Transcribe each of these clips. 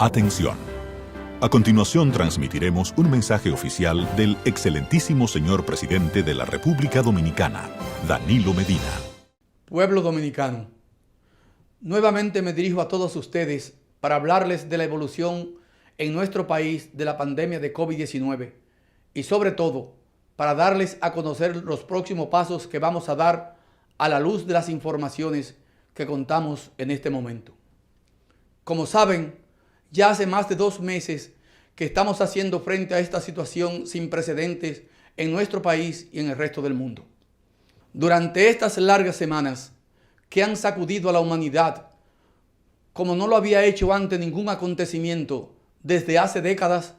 Atención. A continuación transmitiremos un mensaje oficial del excelentísimo señor presidente de la República Dominicana, Danilo Medina. Pueblo dominicano, nuevamente me dirijo a todos ustedes para hablarles de la evolución en nuestro país de la pandemia de COVID-19 y sobre todo para darles a conocer los próximos pasos que vamos a dar a la luz de las informaciones que contamos en este momento. Como saben, ya hace más de 2 meses que estamos haciendo frente a esta situación sin precedentes en nuestro país y en el resto del mundo. Durante estas largas semanas que han sacudido a la humanidad, como no lo había hecho ante ningún acontecimiento desde hace décadas,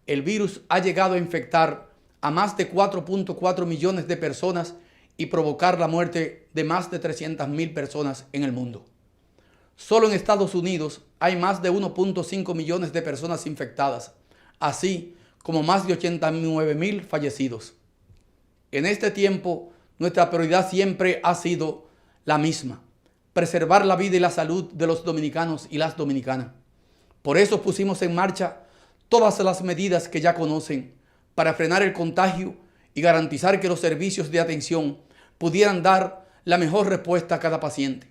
el virus ha llegado a infectar a más de 4.4 millones de personas y provocar la muerte de más de 300.000 personas en el mundo. Solo en Estados Unidos hay más de 1.5 millones de personas infectadas, así como más de 89.000 fallecidos. En este tiempo, nuestra prioridad siempre ha sido la misma: preservar la vida y la salud de los dominicanos y las dominicanas. Por eso pusimos en marcha todas las medidas que ya conocen para frenar el contagio y garantizar que los servicios de atención pudieran dar la mejor respuesta a cada paciente.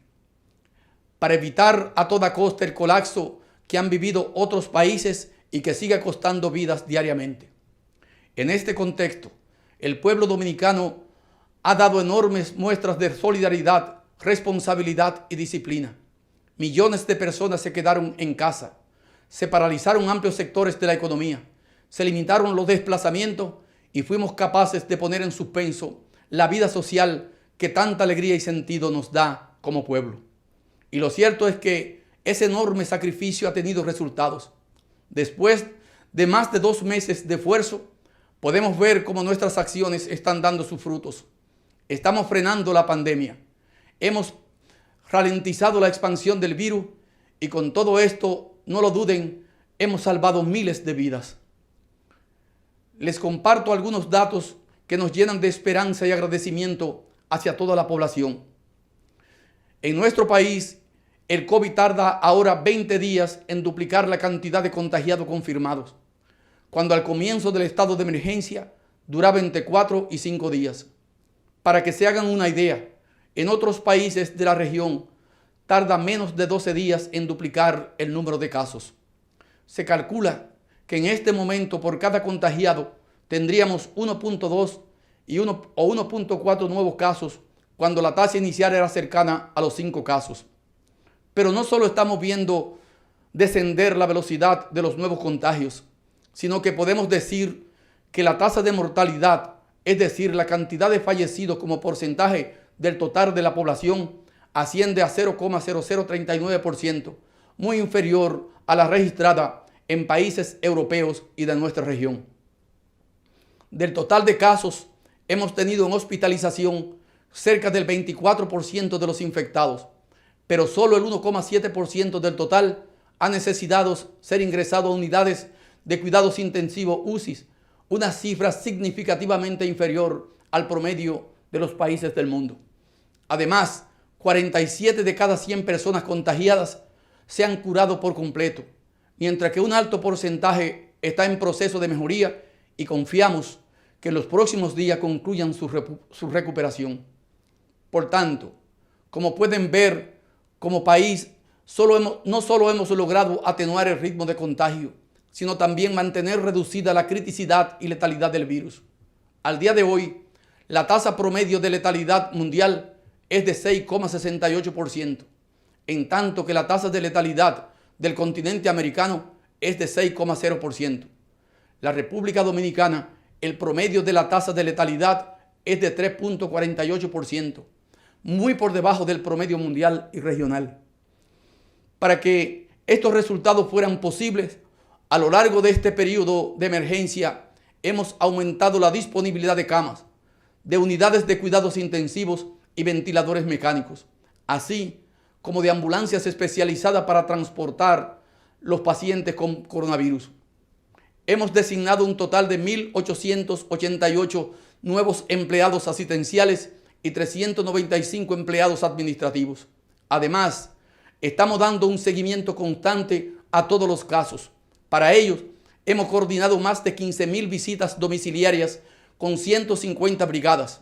Para evitar a toda costa el colapso que han vivido otros países y que sigue costando vidas diariamente. En este contexto, el pueblo dominicano ha dado enormes muestras de solidaridad, responsabilidad y disciplina. Millones de personas se quedaron en casa, se paralizaron amplios sectores de la economía, se limitaron los desplazamientos y fuimos capaces de poner en suspenso la vida social que tanta alegría y sentido nos da como pueblo. Y lo cierto es que ese enorme sacrificio ha tenido resultados. Después de más de 2 meses de esfuerzo, podemos ver cómo nuestras acciones están dando sus frutos. Estamos frenando la pandemia. Hemos ralentizado la expansión del virus y con todo esto, no lo duden, hemos salvado miles de vidas. Les comparto algunos datos que nos llenan de esperanza y agradecimiento hacia toda la población. En nuestro país, el COVID tarda ahora 20 días en duplicar la cantidad de contagiados confirmados, cuando al comienzo del estado de emergencia duraba entre 4 y 5 días. Para que se hagan una idea, en otros países de la región tarda menos de 12 días en duplicar el número de casos. Se calcula que en este momento por cada contagiado tendríamos 1.2 o 1.4 nuevos casos, cuando la tasa inicial era cercana a los 5 casos. Pero no solo estamos viendo descender la velocidad de los nuevos contagios, sino que podemos decir que la tasa de mortalidad, es decir, la cantidad de fallecidos como porcentaje del total de la población, asciende a 0,0039%, muy inferior a la registrada en países europeos y de nuestra región. Del total de casos, hemos tenido en hospitalización cerca del 24% de los infectados, pero solo el 1,7% del total ha necesitado ser ingresado a unidades de cuidados intensivos UCI, una cifra significativamente inferior al promedio de los países del mundo. Además, 47 de cada 100 personas contagiadas se han curado por completo, mientras que un alto porcentaje está en proceso de mejoría y confiamos que en los próximos días concluyan su recuperación. Por tanto, como pueden ver, como país no solo hemos logrado atenuar el ritmo de contagio, sino también mantener reducida la criticidad y letalidad del virus. Al día de hoy, la tasa promedio de letalidad mundial es de 6,68%, en tanto que la tasa de letalidad del continente americano es de 6,0%. La República Dominicana, el promedio de la tasa de letalidad es de 3,48%, muy por debajo del promedio mundial y regional. Para que estos resultados fueran posibles, a lo largo de este periodo de emergencia hemos aumentado la disponibilidad de camas, de unidades de cuidados intensivos y ventiladores mecánicos, así como de ambulancias especializadas para transportar los pacientes con coronavirus. Hemos designado un total de 1.888 nuevos empleados asistenciales y 395 empleados administrativos. Además, estamos dando un seguimiento constante a todos los casos. Para ellos, hemos coordinado más de 15.000 visitas domiciliarias con 150 brigadas.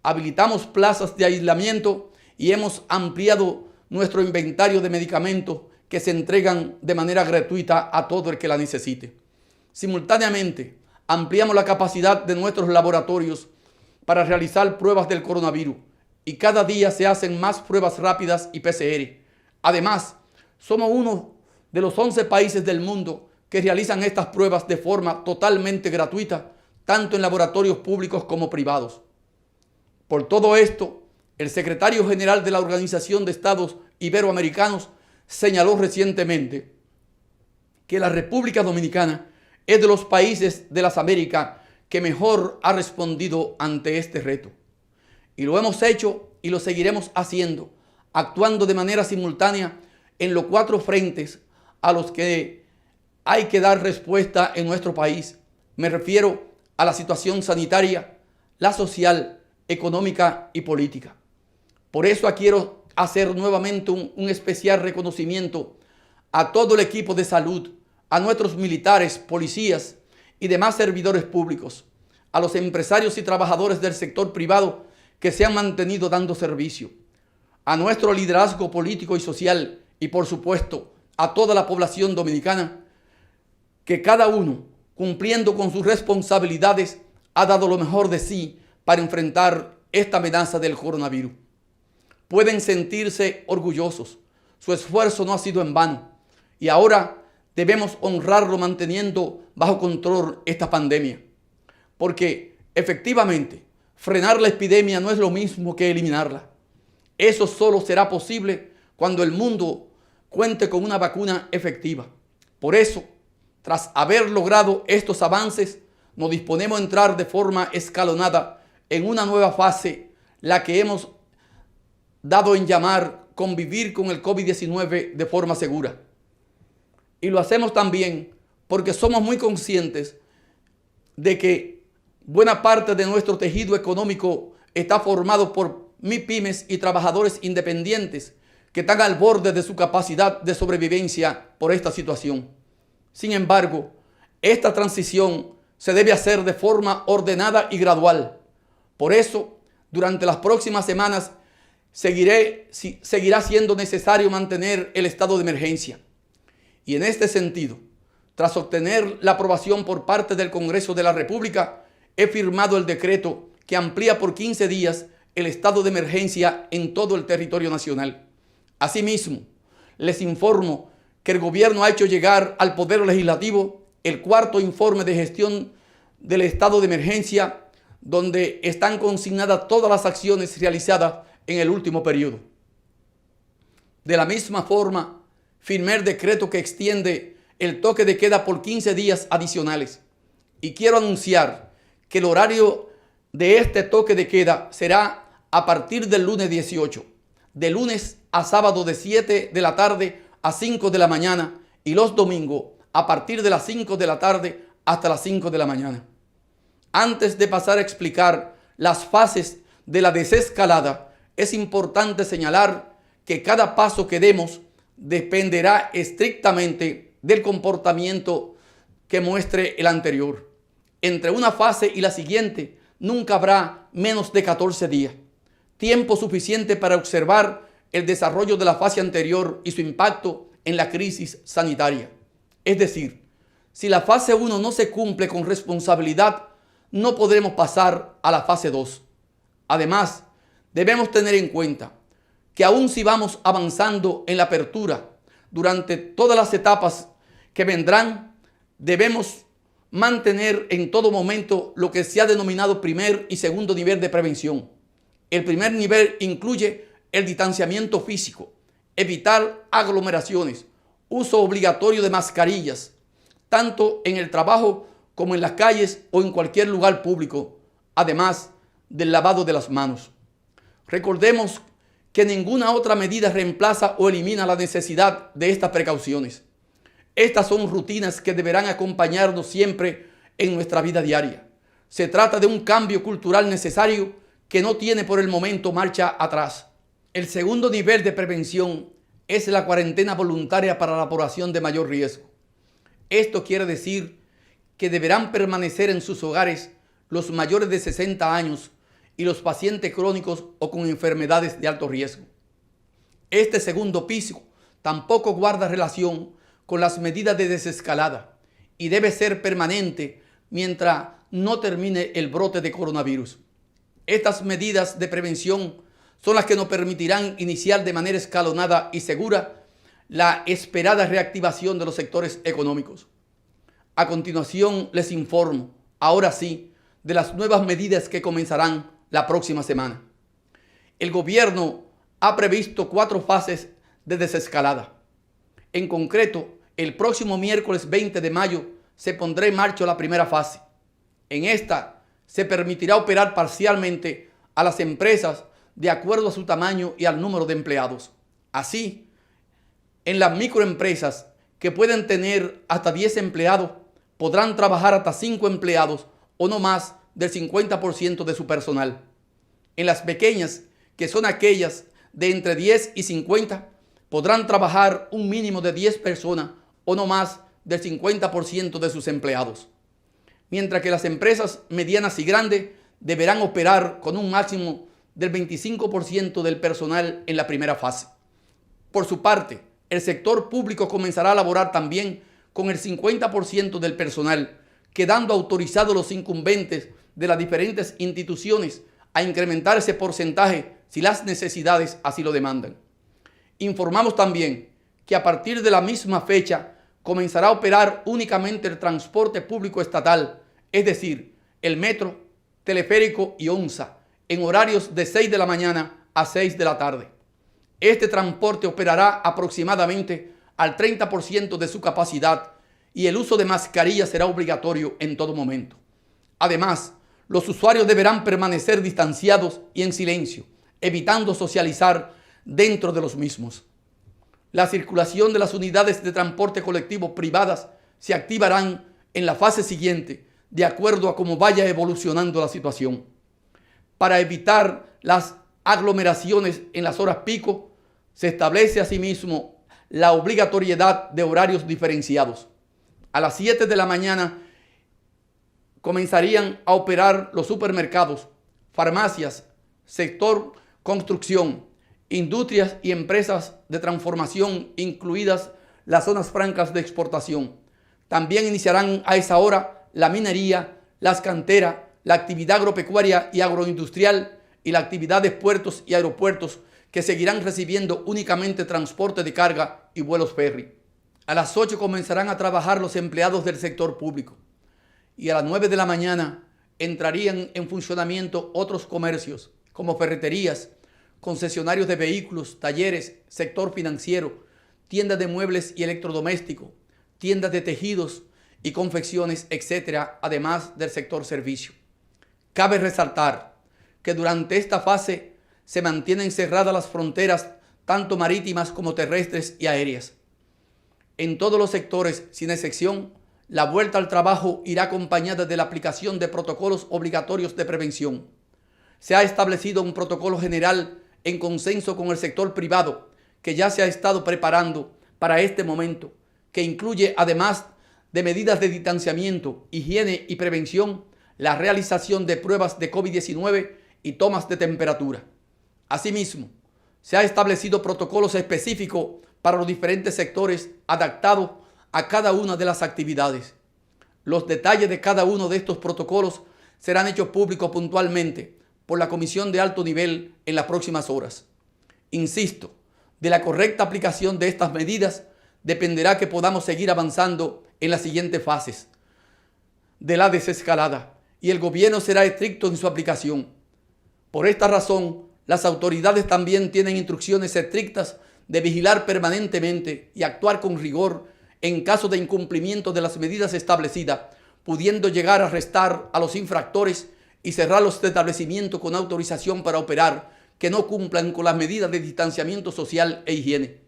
Habilitamos plazas de aislamiento y hemos ampliado nuestro inventario de medicamentos que se entregan de manera gratuita a todo el que la necesite. Simultáneamente, ampliamos la capacidad de nuestros laboratorios para realizar pruebas del coronavirus y cada día se hacen más pruebas rápidas y PCR. Además, somos uno de los 11 países del mundo que realizan estas pruebas de forma totalmente gratuita, tanto en laboratorios públicos como privados. Por todo esto, el secretario general de la Organización de Estados Iberoamericanos señaló recientemente que la República Dominicana es de los países de las Américas que mejor ha respondido ante este reto. Y lo hemos hecho y lo seguiremos haciendo, actuando de manera simultánea en los 4 frentes a los que hay que dar respuesta en nuestro país. Me refiero a la situación sanitaria, la social, económica y política. Por eso quiero hacer nuevamente un especial reconocimiento a todo el equipo de salud, a nuestros militares, policías y demás servidores públicos, a los empresarios y trabajadores del sector privado que se han mantenido dando servicio, a nuestro liderazgo político y social y por supuesto a toda la población dominicana que cada uno, cumpliendo con sus responsabilidades, ha dado lo mejor de sí para enfrentar esta amenaza del coronavirus. Pueden sentirse orgullosos, su esfuerzo no ha sido en vano y ahora debemos honrarlo manteniendo bajo control esta pandemia, porque efectivamente frenar la epidemia no es lo mismo que eliminarla. Eso solo será posible cuando el mundo cuente con una vacuna efectiva. Por eso, tras haber logrado estos avances, nos disponemos a entrar de forma escalonada en una nueva fase, la que hemos dado en llamar convivir con el COVID-19 de forma segura. Y lo hacemos también porque somos muy conscientes de que buena parte de nuestro tejido económico está formado por MIPYMES y trabajadores independientes que están al borde de su capacidad de sobrevivencia por esta situación. Sin embargo, esta transición se debe hacer de forma ordenada y gradual. Por eso, durante las próximas semanas, seguirá siendo necesario mantener el estado de emergencia. Y en este sentido, tras obtener la aprobación por parte del Congreso de la República, he firmado el decreto que amplía por 15 días el estado de emergencia en todo el territorio nacional. Asimismo, les informo que el gobierno ha hecho llegar al Poder Legislativo el 4º informe de gestión del estado de emergencia, donde están consignadas todas las acciones realizadas en el último periodo. De la misma forma, firmé el decreto que extiende el toque de queda por 15 días adicionales. Y quiero anunciar que el horario de este toque de queda será a partir del lunes 18, de lunes a sábado de 7 de la tarde a 5 de la mañana y los domingos a partir de las 5 de la tarde hasta las 5 de la mañana. Antes de pasar a explicar las fases de la desescalada, es importante señalar que cada paso que demos dependerá estrictamente del comportamiento que muestre el anterior. Entre una fase y la siguiente nunca habrá menos de 14 días, tiempo suficiente para observar el desarrollo de la fase anterior y su impacto en la crisis sanitaria. Es decir, si la fase 1 no se cumple con responsabilidad, no podremos pasar a la fase 2. Además, debemos tener en cuenta que aun si vamos avanzando en la apertura, durante todas las etapas que vendrán, debemos mantener en todo momento lo que se ha denominado primer y segundo nivel de prevención. El primer nivel incluye el distanciamiento físico, evitar aglomeraciones, uso obligatorio de mascarillas, tanto en el trabajo como en las calles o en cualquier lugar público, además del lavado de las manos. Recordemos que ninguna otra medida reemplaza o elimina la necesidad de estas precauciones. Estas son rutinas que deberán acompañarnos siempre en nuestra vida diaria. Se trata de un cambio cultural necesario que no tiene por el momento marcha atrás. El segundo nivel de prevención es la cuarentena voluntaria para la población de mayor riesgo. Esto quiere decir que deberán permanecer en sus hogares los mayores de 60 años y los pacientes crónicos o con enfermedades de alto riesgo. Este segundo piso tampoco guarda relación con las medidas de desescalada y debe ser permanente mientras no termine el brote de coronavirus. Estas medidas de prevención son las que nos permitirán iniciar de manera escalonada y segura la esperada reactivación de los sectores económicos. A continuación les informo, ahora sí, de las nuevas medidas que comenzarán la próxima semana. El gobierno ha previsto 4 fases de desescalada. En concreto, el próximo miércoles 20 de mayo se pondrá en marcha la primera fase. En esta se permitirá operar parcialmente a las empresas de acuerdo a su tamaño y al número de empleados. Así, en las microempresas que pueden tener hasta 10 empleados, podrán trabajar hasta 5 empleados o no más del 50% de su personal. En las pequeñas, que son aquellas de entre 10 y 50, podrán trabajar un mínimo de 10 personas o no más del 50% de sus empleados. Mientras que las empresas medianas y grandes deberán operar con un máximo del 25% del personal en la primera fase. Por su parte, el sector público comenzará a laborar también con el 50% del personal, quedando autorizados los incumbentes de las diferentes instituciones a incrementar ese porcentaje si las necesidades así lo demandan. Informamos también que a partir de la misma fecha comenzará a operar únicamente el transporte público estatal, es decir, el metro, teleférico y ONSA, en horarios de 6 de la mañana a 6 de la tarde. Este transporte operará aproximadamente al 30% de su capacidad y el uso de mascarillas será obligatorio en todo momento. Además, los usuarios deberán permanecer distanciados y en silencio, evitando socializar dentro de los mismos. La circulación de las unidades de transporte colectivo privadas se activarán en la fase siguiente, de acuerdo a cómo vaya evolucionando la situación. Para evitar las aglomeraciones en las horas pico, se establece asimismo la obligatoriedad de horarios diferenciados. A las 7 de la mañana comenzarían a operar los supermercados, farmacias, sector construcción, industrias y empresas de transformación, incluidas las zonas francas de exportación. También iniciarán a esa hora la minería, las canteras, la actividad agropecuaria y agroindustrial y la actividad de puertos y aeropuertos, que seguirán recibiendo únicamente transporte de carga y vuelos ferry. A las 8 comenzarán a trabajar los empleados del sector público y a las 9 de la mañana entrarían en funcionamiento otros comercios como ferreterías, concesionarios de vehículos, talleres, sector financiero, tiendas de muebles y electrodomésticos, tiendas de tejidos y confecciones, etc., además del sector servicio. Cabe resaltar que durante esta fase se mantienen cerradas las fronteras tanto marítimas como terrestres y aéreas. En todos los sectores, sin excepción, la vuelta al trabajo irá acompañada de la aplicación de protocolos obligatorios de prevención. Se ha establecido un protocolo general en consenso con el sector privado que ya se ha estado preparando para este momento, que incluye, además de medidas de distanciamiento, higiene y prevención, la realización de pruebas de COVID-19 y tomas de temperatura. Asimismo, se ha establecido protocolos específicos para los diferentes sectores adaptados a cada una de las actividades. Los detalles de cada uno de estos protocolos serán hechos públicos puntualmente por la Comisión de Alto Nivel en las próximas horas. Insisto, de la correcta aplicación de estas medidas dependerá que podamos seguir avanzando en las siguientes fases de la desescalada y el gobierno será estricto en su aplicación. Por esta razón, las autoridades también tienen instrucciones estrictas de vigilar permanentemente y actuar con rigor en caso de incumplimiento de las medidas establecidas, pudiendo llegar a arrestar a los infractores y cerrar los establecimientos con autorización para operar que no cumplan con las medidas de distanciamiento social e higiene.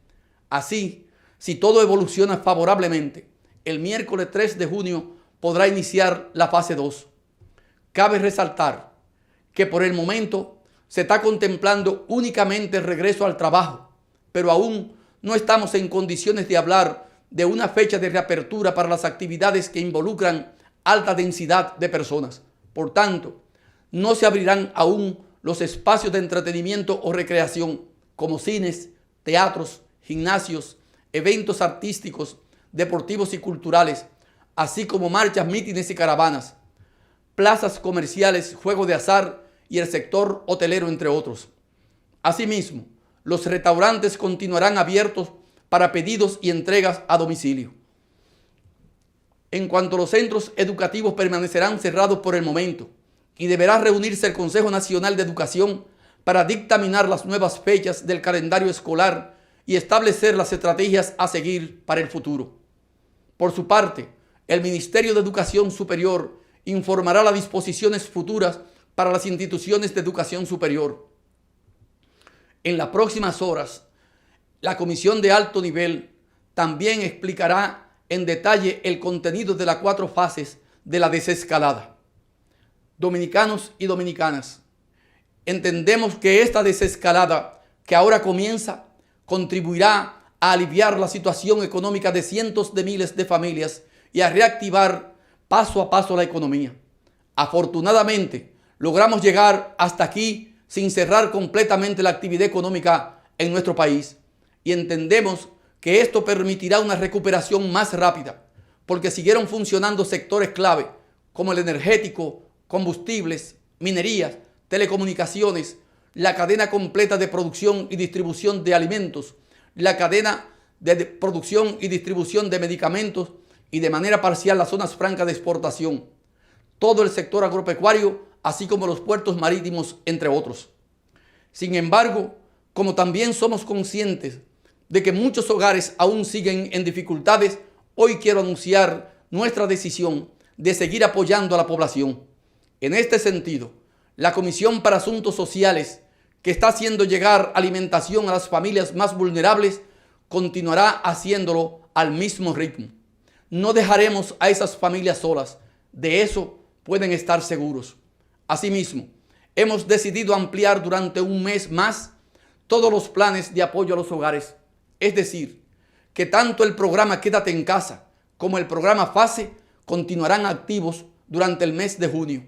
Así, si todo evoluciona favorablemente, el miércoles 3 de junio podrá iniciar la fase 2. Cabe resaltar que por el momento se está contemplando únicamente el regreso al trabajo, pero aún no estamos en condiciones de hablar de una fecha de reapertura para las actividades que involucran alta densidad de personas. Por tanto, no se abrirán aún los espacios de entretenimiento o recreación como cines, teatros, gimnasios, eventos artísticos, deportivos y culturales, así como marchas, mítines y caravanas, plazas comerciales, juegos de azar y el sector hotelero, entre otros. Asimismo, los restaurantes continuarán abiertos para pedidos y entregas a domicilio. En cuanto a los centros educativos, permanecerán cerrados por el momento y deberá reunirse el Consejo Nacional de Educación para dictaminar las nuevas fechas del calendario escolar y establecer las estrategias a seguir para el futuro. Por su parte, el Ministerio de Educación Superior informará las disposiciones futuras para las instituciones de educación superior. En las próximas horas, la Comisión de Alto Nivel también explicará en detalle el contenido de las 4 fases de la desescalada. Dominicanos y dominicanas, entendemos que esta desescalada que ahora comienza contribuirá a aliviar la situación económica de cientos de miles de familias y a reactivar paso a paso la economía. Afortunadamente, logramos llegar hasta aquí sin cerrar completamente la actividad económica en nuestro país y entendemos que esto permitirá una recuperación más rápida porque siguieron funcionando sectores clave como el energético, combustibles, minerías, telecomunicaciones, la cadena completa de producción y distribución de alimentos, la cadena de producción y distribución de medicamentos y de manera parcial las zonas francas de exportación, todo el sector agropecuario, así como los puertos marítimos, entre otros. Sin embargo, como también somos conscientes de que muchos hogares aún siguen en dificultades, hoy quiero anunciar nuestra decisión de seguir apoyando a la población. En este sentido, la Comisión para Asuntos Sociales, que está haciendo llegar alimentación a las familias más vulnerables, continuará haciéndolo al mismo ritmo. No dejaremos a esas familias solas, de eso pueden estar seguros. Asimismo, hemos decidido ampliar durante un mes más todos los planes de apoyo a los hogares, es decir, que tanto el programa Quédate en Casa como el programa FASE continuarán activos durante el mes de junio.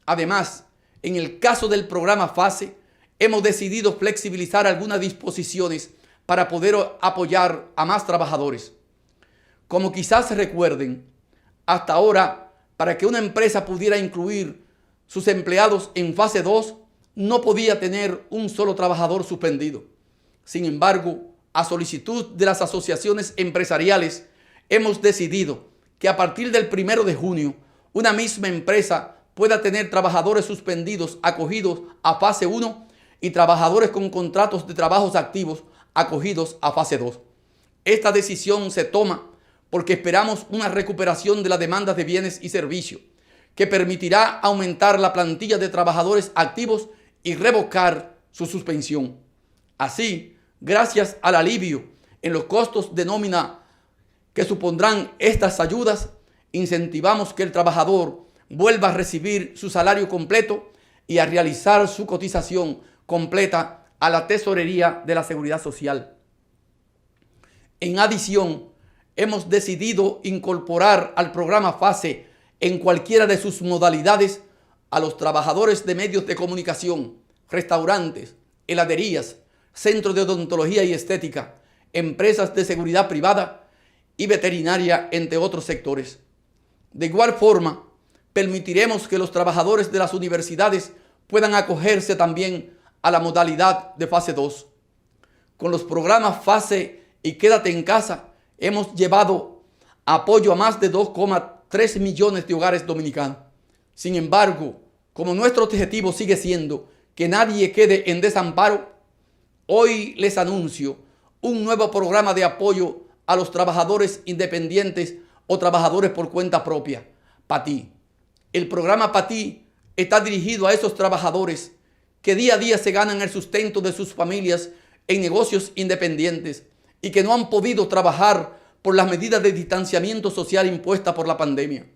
Además, en el caso del programa FASE, hemos decidido flexibilizar algunas disposiciones para poder apoyar a más trabajadores. Como quizás recuerden, hasta ahora, para que una empresa pudiera incluir sus empleados en fase 2, no podía tener un solo trabajador suspendido. Sin embargo, a solicitud de las asociaciones empresariales, hemos decidido que a partir del 1 de junio, una misma empresa pueda tener trabajadores suspendidos acogidos a fase 1 y trabajadores con contratos de trabajos activos acogidos a fase 2. Esta decisión se toma porque esperamos una recuperación de la demanda de bienes y servicios que permitirá aumentar la plantilla de trabajadores activos y revocar su suspensión. Así, gracias al alivio en los costos de nómina que supondrán estas ayudas, incentivamos que el trabajador vuelva a recibir su salario completo y a realizar su cotización completa a la Tesorería de la Seguridad Social. En adición, hemos decidido incorporar al programa FASE en cualquiera de sus modalidades a los trabajadores de medios de comunicación, restaurantes, heladerías, centros de odontología y estética, empresas de seguridad privada y veterinaria, entre otros sectores. De igual forma, permitiremos que los trabajadores de las universidades puedan acogerse también a la modalidad de fase 2. Con los programas FASE y Quédate en Casa, hemos llevado apoyo a más de 2,3 millones de hogares dominicanos. Sin embargo, como nuestro objetivo sigue siendo que nadie quede en desamparo, hoy les anuncio un nuevo programa de apoyo a los trabajadores independientes o trabajadores por cuenta propia, PATI. El programa PATI está dirigido a esos trabajadores que día a día se ganan el sustento de sus familias en negocios independientes y que no han podido trabajar por las medidas de distanciamiento social impuestas por la pandemia.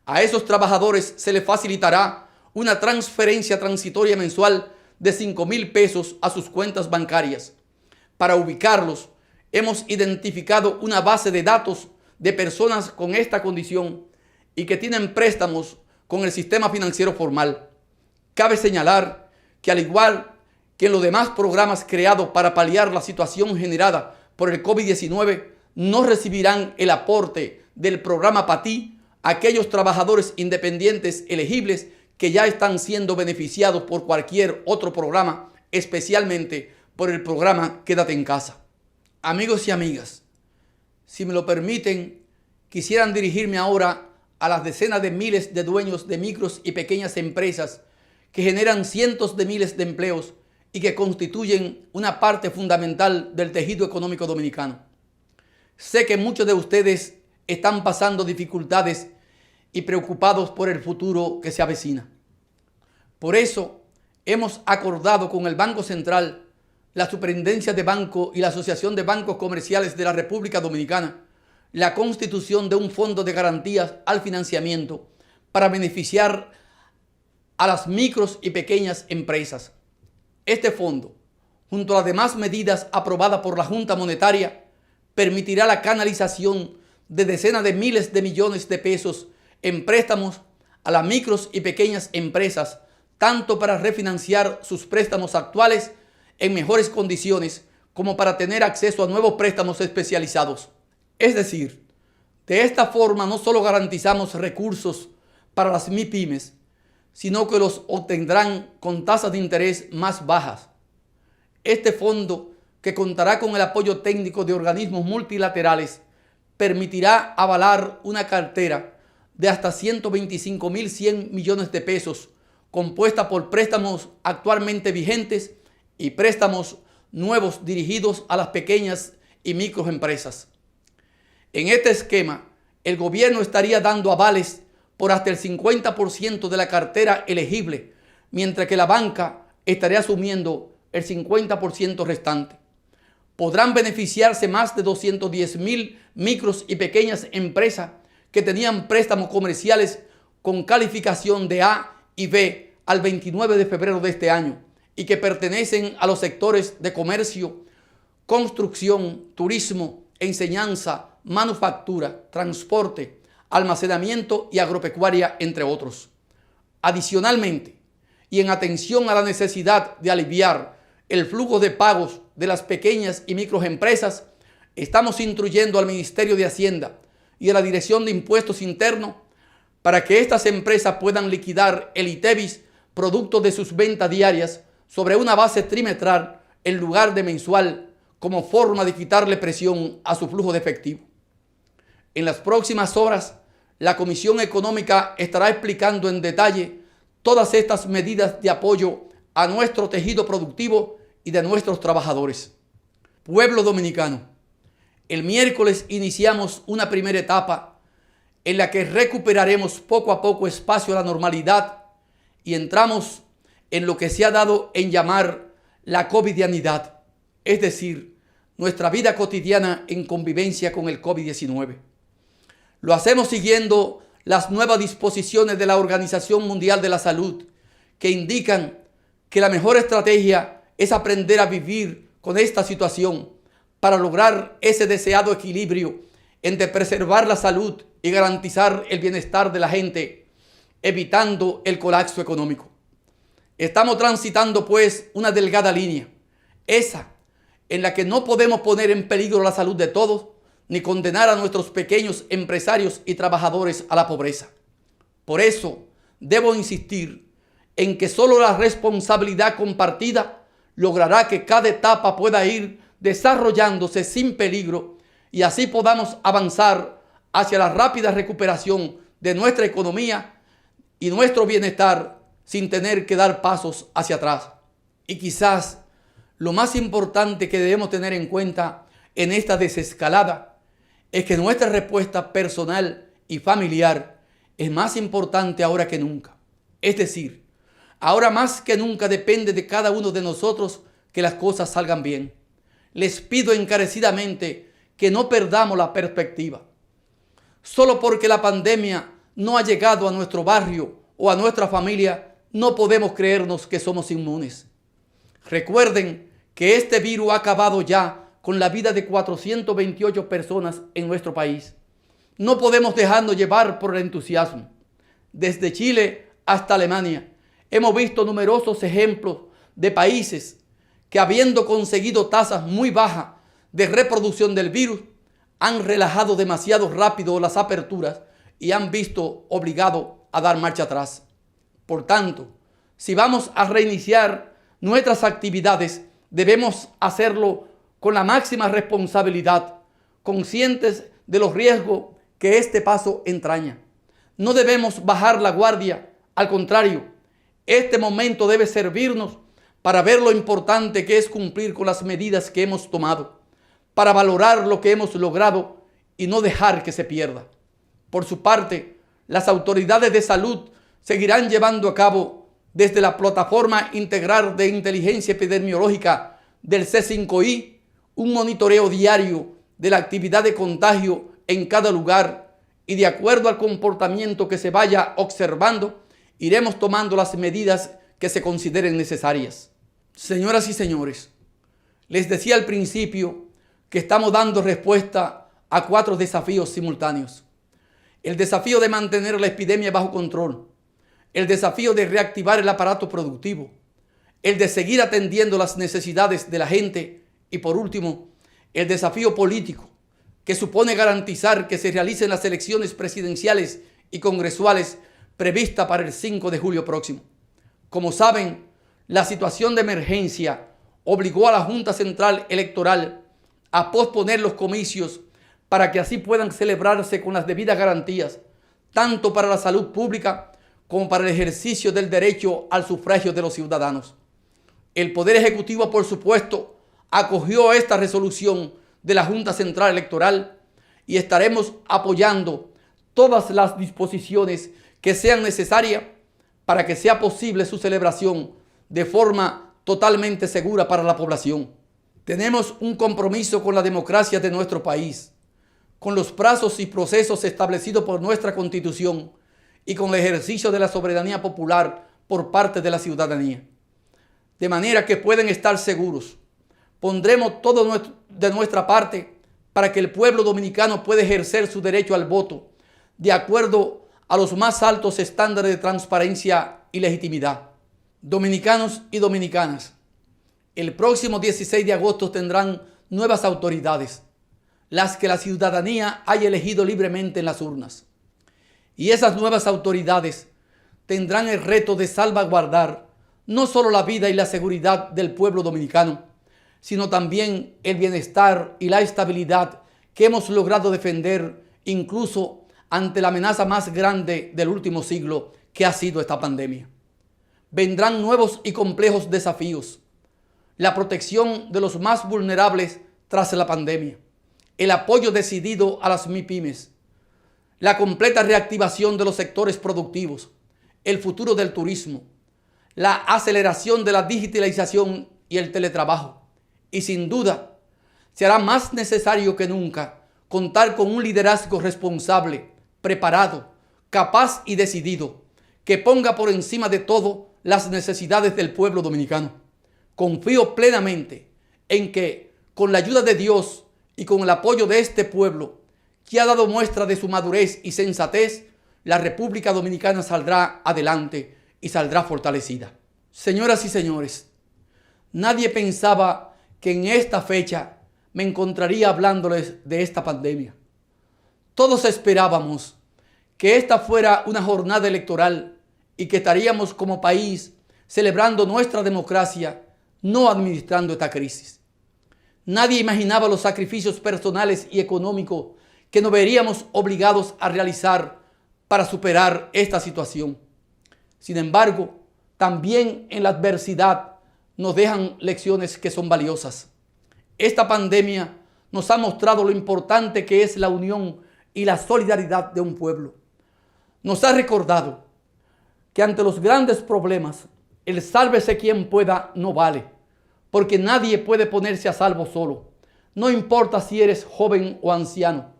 A esos trabajadores se les facilitará una transferencia transitoria mensual de 5,000 pesos a sus cuentas bancarias para ubicarlos hemos identificado una base de datos de personas con esta condición y que tienen préstamos con el sistema financiero formal. Cabe señalar que al igual que en los demás programas creados para paliar la situación generada por el COVID-19, no recibirán el aporte del programa PATI aquellos trabajadores independientes elegibles que ya están siendo beneficiados por cualquier otro programa, especialmente por el programa Quédate en Casa. Amigos y amigas, si me lo permiten, quisieran dirigirme ahora a las decenas de miles de dueños de micros y pequeñas empresas que generan cientos de miles de empleos y que constituyen una parte fundamental del tejido económico dominicano. Sé que muchos de ustedes están pasando dificultades y preocupados por el futuro que se avecina. Por eso hemos acordado con el Banco Central, la Superintendencia de Banco y la Asociación de Bancos Comerciales de la República Dominicana la constitución de un fondo de garantías al financiamiento para beneficiar a las micros y pequeñas empresas. Este fondo, junto a las demás medidas aprobadas por la Junta Monetaria, permitirá la canalización de decenas de miles de millones de pesos en préstamos a las micros y pequeñas empresas, tanto para refinanciar sus préstamos actuales en mejores condiciones como para tener acceso a nuevos préstamos especializados. Es decir, de esta forma no solo garantizamos recursos para las MIPYMES, sino que los obtendrán con tasas de interés más bajas. Este fondo, que contará con el apoyo técnico de organismos multilaterales, permitirá avalar una cartera de hasta 125.100 millones de pesos, compuesta por préstamos actualmente vigentes y préstamos nuevos dirigidos a las pequeñas y microempresas. En este esquema, el gobierno estaría dando avales por hasta el 50% de la cartera elegible, mientras que la banca estaría asumiendo el 50% restante. Podrán beneficiarse más de 210.000 micros y pequeñas empresas que tenían préstamos comerciales con calificación de A y B al 29 de febrero de este año y que pertenecen a los sectores de comercio, construcción, turismo, enseñanza, manufactura, transporte, almacenamiento y agropecuaria, entre otros. Adicionalmente, y en atención a la necesidad de aliviar el flujo de pagos de las pequeñas y microempresas, estamos instruyendo al Ministerio de Hacienda y a la Dirección de Impuestos Internos para que estas empresas puedan liquidar el ITEVIS producto de sus ventas diarias sobre una base trimestral en lugar de mensual, como forma de quitarle presión a su flujo de efectivo. En las próximas horas, la Comisión Económica estará explicando en detalle todas estas medidas de apoyo a nuestro tejido productivo y de nuestros trabajadores. Pueblo dominicano, el miércoles iniciamos una primera etapa en la que recuperaremos poco a poco espacio a la normalidad y entramos en lo que se ha dado en llamar la covidianidad, es decir, nuestra vida cotidiana en convivencia con el COVID-19. Lo hacemos siguiendo las nuevas disposiciones de la Organización Mundial de la Salud, que indican que la mejor estrategia es aprender a vivir con esta situación para lograr ese deseado equilibrio entre preservar la salud y garantizar el bienestar de la gente, evitando el colapso económico. Estamos transitando pues una delgada línea, esa en la que no podemos poner en peligro la salud de todos, ni condenar a nuestros pequeños empresarios y trabajadores a la pobreza. Por eso, debo insistir en que solo la responsabilidad compartida logrará que cada etapa pueda ir desarrollándose sin peligro y así podamos avanzar hacia la rápida recuperación de nuestra economía y nuestro bienestar sin tener que dar pasos hacia atrás. Y quizás lo más importante que debemos tener en cuenta en esta desescalada es que nuestra respuesta personal y familiar es más importante ahora que nunca. Es decir, ahora más que nunca depende de cada uno de nosotros que las cosas salgan bien. Les pido encarecidamente que no perdamos la perspectiva. Solo porque la pandemia no ha llegado a nuestro barrio o a nuestra familia, no podemos creernos que somos inmunes. Recuerden que este virus ha acabado ya con con la vida de 428 personas en nuestro país. No podemos dejarnos llevar por el entusiasmo. Desde Chile hasta Alemania hemos visto numerosos ejemplos de países que, habiendo conseguido tasas muy bajas de reproducción del virus, han relajado demasiado rápido las aperturas y han visto obligado a dar marcha atrás. Por tanto, si vamos a reiniciar nuestras actividades, debemos hacerlo con la máxima responsabilidad, conscientes de los riesgos que este paso entraña. No debemos bajar la guardia, al contrario, este momento debe servirnos para ver lo importante que es cumplir con las medidas que hemos tomado, para valorar lo que hemos logrado y no dejar que se pierda. Por su parte, las autoridades de salud seguirán llevando a cabo desde la Plataforma Integral de Inteligencia Epidemiológica del C5I un monitoreo diario de la actividad de contagio en cada lugar, y de acuerdo al comportamiento que se vaya observando, iremos tomando las medidas que se consideren necesarias. Señoras y señores, les decía al principio que estamos dando respuesta a 4 desafíos simultáneos. El desafío de mantener la epidemia bajo control, el desafío de reactivar el aparato productivo, el de seguir atendiendo las necesidades de la gente y, por último, el desafío político, que supone garantizar que se realicen las elecciones presidenciales y congresuales previstas para el 5 de julio próximo. Como saben, la situación de emergencia obligó a la Junta Central Electoral a posponer los comicios para que así puedan celebrarse con las debidas garantías, tanto para la salud pública como para el ejercicio del derecho al sufragio de los ciudadanos. El Poder Ejecutivo, por supuesto, acogió esta resolución de la Junta Central Electoral y estaremos apoyando todas las disposiciones que sean necesarias para que sea posible su celebración de forma totalmente segura para la población. Tenemos un compromiso con la democracia de nuestro país, con los plazos y procesos establecidos por nuestra Constitución y con el ejercicio de la soberanía popular por parte de la ciudadanía. De manera que pueden estar seguros, pondremos todo de nuestra parte para que el pueblo dominicano pueda ejercer su derecho al voto de acuerdo a los más altos estándares de transparencia y legitimidad. Dominicanos y dominicanas, el próximo 16 de agosto tendrán nuevas autoridades, las que la ciudadanía haya elegido libremente en las urnas. Y esas nuevas autoridades tendrán el reto de salvaguardar no solo la vida y la seguridad del pueblo dominicano, sino también el bienestar y la estabilidad que hemos logrado defender incluso ante la amenaza más grande del último siglo, que ha sido esta pandemia. Vendrán nuevos y complejos desafíos: la protección de los más vulnerables tras la pandemia, el apoyo decidido a las MIPYMES, la completa reactivación de los sectores productivos, el futuro del turismo, la aceleración de la digitalización y el teletrabajo. Y sin duda, será más necesario que nunca contar con un liderazgo responsable, preparado, capaz y decidido, que ponga por encima de todo las necesidades del pueblo dominicano. Confío plenamente en que, con la ayuda de Dios y con el apoyo de este pueblo, que ha dado muestra de su madurez y sensatez, la República Dominicana saldrá adelante y saldrá fortalecida. Señoras y señores, nadie pensaba que en esta fecha me encontraría hablándoles de esta pandemia. Todos esperábamos que esta fuera una jornada electoral y que estaríamos como país celebrando nuestra democracia, no administrando esta crisis. Nadie imaginaba los sacrificios personales y económicos que nos veríamos obligados a realizar para superar esta situación. Sin embargo, también en la adversidad nos dejan lecciones que son valiosas. Esta pandemia nos ha mostrado lo importante que es la unión y la solidaridad de un pueblo. Nos ha recordado que ante los grandes problemas, el sálvese quien pueda no vale, porque nadie puede ponerse a salvo solo. No importa si eres joven o anciano,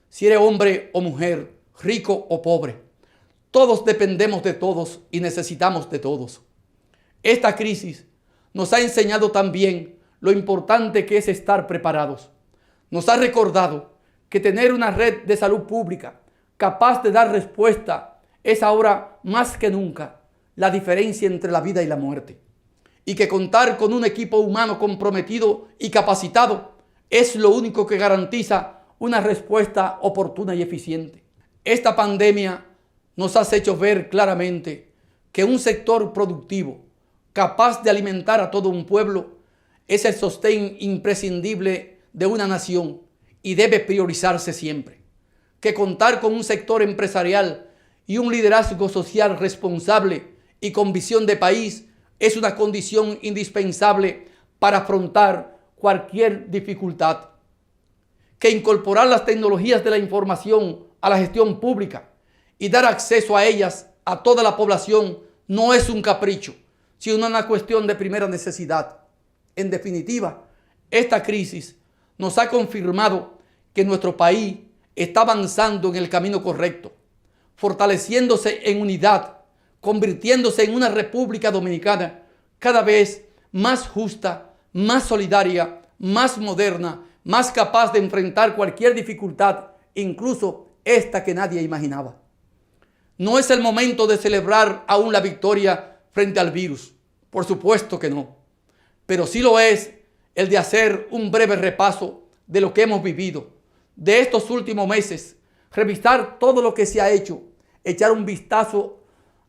si eres hombre o mujer, rico o pobre. Todos dependemos de todos y necesitamos de todos. Esta crisis nos ha enseñado también lo importante que es estar preparados. Nos ha recordado que tener una red de salud pública capaz de dar respuesta es ahora más que nunca la diferencia entre la vida y la muerte. Y que contar con un equipo humano comprometido y capacitado es lo único que garantiza una respuesta oportuna y eficiente. Esta pandemia nos ha hecho ver claramente que un sector productivo capaz de alimentar a todo un pueblo es el sostén imprescindible de una nación y debe priorizarse siempre. Que contar con un sector empresarial y un liderazgo social responsable y con visión de país es una condición indispensable para afrontar cualquier dificultad. Que incorporar las tecnologías de la información a la gestión pública y dar acceso a ellas a toda la población no es un capricho, sino una cuestión de primera necesidad. En definitiva, esta crisis nos ha confirmado que nuestro país está avanzando en el camino correcto, fortaleciéndose en unidad, convirtiéndose en una República Dominicana cada vez más justa, más solidaria, más moderna, más capaz de enfrentar cualquier dificultad, incluso esta que nadie imaginaba. No es el momento de celebrar aún la victoria frente al virus, por supuesto que no, pero sí lo es el de hacer un breve repaso de lo que hemos vivido, de estos últimos meses, revisar todo lo que se ha hecho, echar un vistazo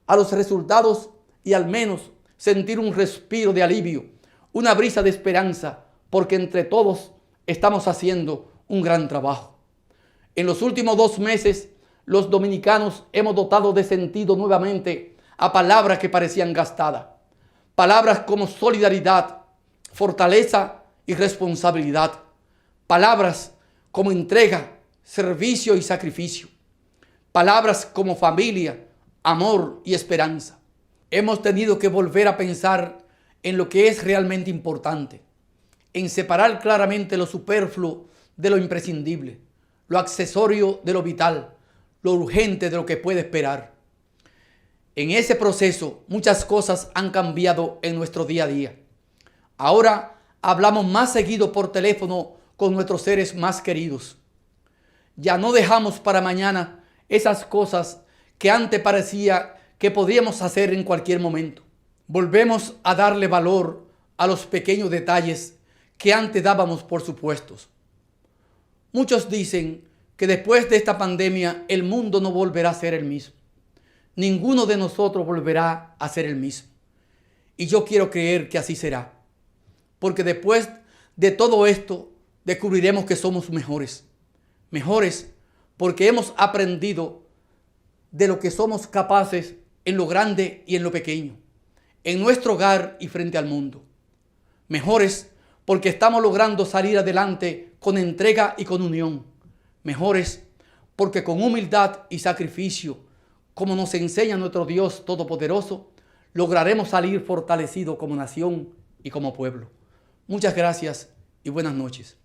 a los resultados y al menos sentir un respiro de alivio, una brisa de esperanza, porque entre todos estamos haciendo un gran trabajo. En los últimos 2 meses, los dominicanos hemos dotado de sentido nuevamente a palabras que parecían gastadas. Palabras como solidaridad, fortaleza y responsabilidad. Palabras como entrega, servicio y sacrificio. Palabras como familia, amor y esperanza. Hemos tenido que volver a pensar en lo que es realmente importante, en separar claramente lo superfluo de lo imprescindible, lo accesorio de lo vital, lo urgente de lo que puede esperar. En ese proceso, muchas cosas han cambiado en nuestro día a día. Ahora hablamos más seguido por teléfono con nuestros seres más queridos. Ya no dejamos para mañana esas cosas que antes parecía que podíamos hacer en cualquier momento. Volvemos a darle valor a los pequeños detalles que antes dábamos por supuestos. Muchos dicen que después de esta pandemia el mundo no volverá a ser el mismo. Ninguno de nosotros volverá a ser el mismo. Y yo quiero creer que así será. Porque después de todo esto descubriremos que somos mejores. Mejores porque hemos aprendido de lo que somos capaces en lo grande y en lo pequeño, en nuestro hogar y frente al mundo. Mejores porque estamos logrando salir adelante con entrega y con unión. Mejores porque con humildad y sacrificio, como nos enseña nuestro Dios Todopoderoso, lograremos salir fortalecidos como nación y como pueblo. Muchas gracias y buenas noches.